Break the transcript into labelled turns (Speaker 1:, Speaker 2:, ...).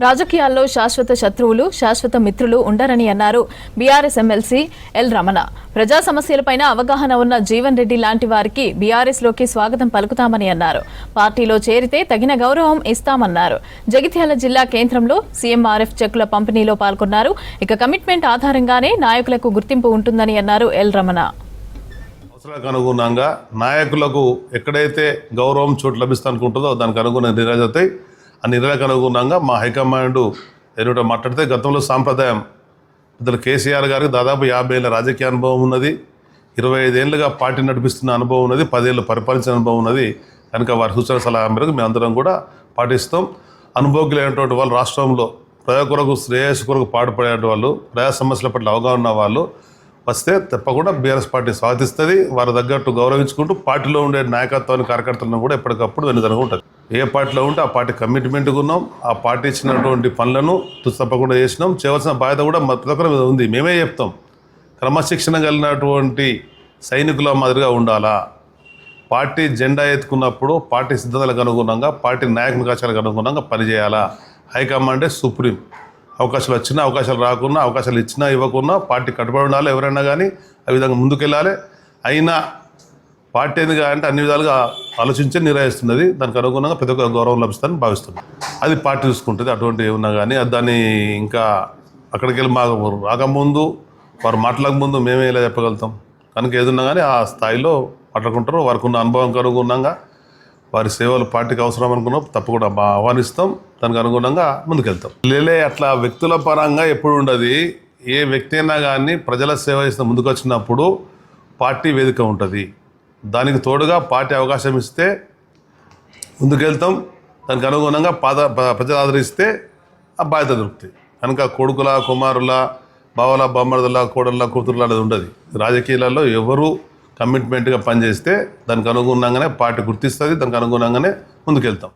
Speaker 1: రాజకీయాల్లో శాశ్వత శత్రువులు, శాశ్వత మిత్రులు ఉండరని అన్నారు బీఆర్ఎస్ ఎమ్మెల్సీ ఎల్ రమణ. ప్రజా సమస్యలపైన అవగాహన ఉన్న జీవన్ రెడ్డి లాంటి వారికి బీఆర్ఎస్ లోకి స్వాగతం పలుకుతామని అన్నారు. పార్టీలో చేరితే తగిన గౌరవం ఇస్తామన్నారు. జగిత్యాల జిల్లా కేంద్రంలో సీఎంఆర్ఎఫ్ చెక్కుల పంపిణీలో పాల్గొన్నారు. ఇక కమిట్మెంట్ ఆధారంగానే నాయకులకు గుర్తింపు ఉంటుందని అన్నారు ఎల్ రమణ.
Speaker 2: అవసరాలకు అనుగుణంగా నాయకులకు ఎక్కడైతే గౌరవం చోటు లభిస్తానుకుంటుందో దానికి అనుగుణంగా నిర్ణయాలు అవుతాయి. ఆ నిర్ణయాలకు అనుగుణంగా మా హైకమాండ్ ఏమిటో మాట్లాడితే గతంలో సాంప్రదాయం ఇద్దరు కేసీఆర్ గారికి దాదాపు 50 ఏళ్ళ రాజకీయ అనుభవం ఉన్నది, 25 ఏళ్ళుగా పార్టీ నడిపిస్తున్న అనుభవం ఉన్నది, 10 ఏళ్ళు పరిపాలించిన అనుభవం ఉన్నది. కనుక వారి సూచన సలహా మేరకు మేమందరం కూడా పాటిస్తాం. అనుభవజ్ఞులైనటువంటి వాళ్ళు, రాష్ట్రంలో ప్రజల కొరకు శ్రేయస్సు కొరకు పాటుపడేటువంటి వాళ్ళు, ప్రజా సమస్యల పట్ల అవగాహన ఉన్న వాళ్ళు వస్తే తప్పకుండా బీఆర్ఎస్ పార్టీ స్వాగతిస్తుంది. వారి తగ్గట్టు గౌరవించుకుంటూ పార్టీలో ఉండే నాయకత్వాన్ని, కార్యకర్తలను కూడా ఎప్పటికప్పుడు వెనుదనగా ఉంటుంది. ఏ పార్టీలో ఉంటే ఆ పార్టీ కమిట్మెంట్గా ఉన్నాం. ఆ పార్టీ ఇచ్చినటువంటి పనులను తప్పకుండా చేసినాం. చేయవలసిన బాధ్యత కూడా ప్రతి ఒక్కరి మీద ఉంది. మేమే చెప్తాం, క్రమశిక్షణ కలిగినటువంటి సైనికుల మాదిరిగా ఉండాలా. పార్టీ జెండా ఎత్తుకున్నప్పుడు పార్టీ సిద్ధతలకు అనుగుణంగా, పార్టీ నాయకుల కాశాలకు అనుగుణంగా పనిచేయాలా. హైకమాండే సుప్రీం. అవకాశాలు వచ్చినా, అవకాశాలు రాకున్నా, అవకాశాలు ఇచ్చినా ఇవ్వకున్నా పార్టీ కట్టుబడి ఉండాలి. ఎవరైనా కానీ ఆ విధంగా ముందుకెళ్ళాలి. అయినా పార్టీ ఎందుకు అంటే అన్ని విధాలుగా ఆలోచించి నిర్వహిస్తున్నది. దానికి అనుగుణంగా ప్రతి ఒక్క గౌరవం లభిస్తుందని భావిస్తున్నాం. అది పార్టీ చూసుకుంటుంది. అటువంటి ఏమన్నా కానీ దాన్ని ఇంకా అక్కడికి వెళ్ళి మాకు రాకముందు, వారు మాట్లాడకముందు మేమే ఇలా చెప్పగలుగుతాం. కనుక ఏదున్నా కానీ ఆ స్థాయిలో మాట్లాడుకుంటారు. వారికి ఉన్న అనుభవంకి అనుగుణంగా వారి సేవలు పార్టీకి అవసరం అనుకున్నాం తప్పకుండా ఆహ్వానిస్తాం. దానికి అనుగుణంగా ముందుకెళ్తాం. అట్లా వ్యక్తుల పరంగా ఎప్పుడు ఉండదు. ఏ వ్యక్తి అయినా కానీ ప్రజల సేవ చేసిన ముందుకు వచ్చినప్పుడు పార్టీ వేదిక ఉంటుంది. దానికి తోడుగా పార్టీ అవకాశం ఇస్తే ముందుకెళ్తాం. దానికి అనుగుణంగా ప్రజలు ఆదరిస్తే ఆ బాధ్యత దొరుకుతాయి. కనుక కొడుకుల, కుమారుల, బావల, బామ్మర్దుల, కోడళ్ళ, కూతురుల అనేది ఉండదు. రాజకీయాలలో ఎవరు కమిట్మెంట్గా పనిచేస్తే దానికి అనుగుణంగానే పార్టీ గుర్తిస్తుంది. దానికి అనుగుణంగానే ముందుకెళ్తాం.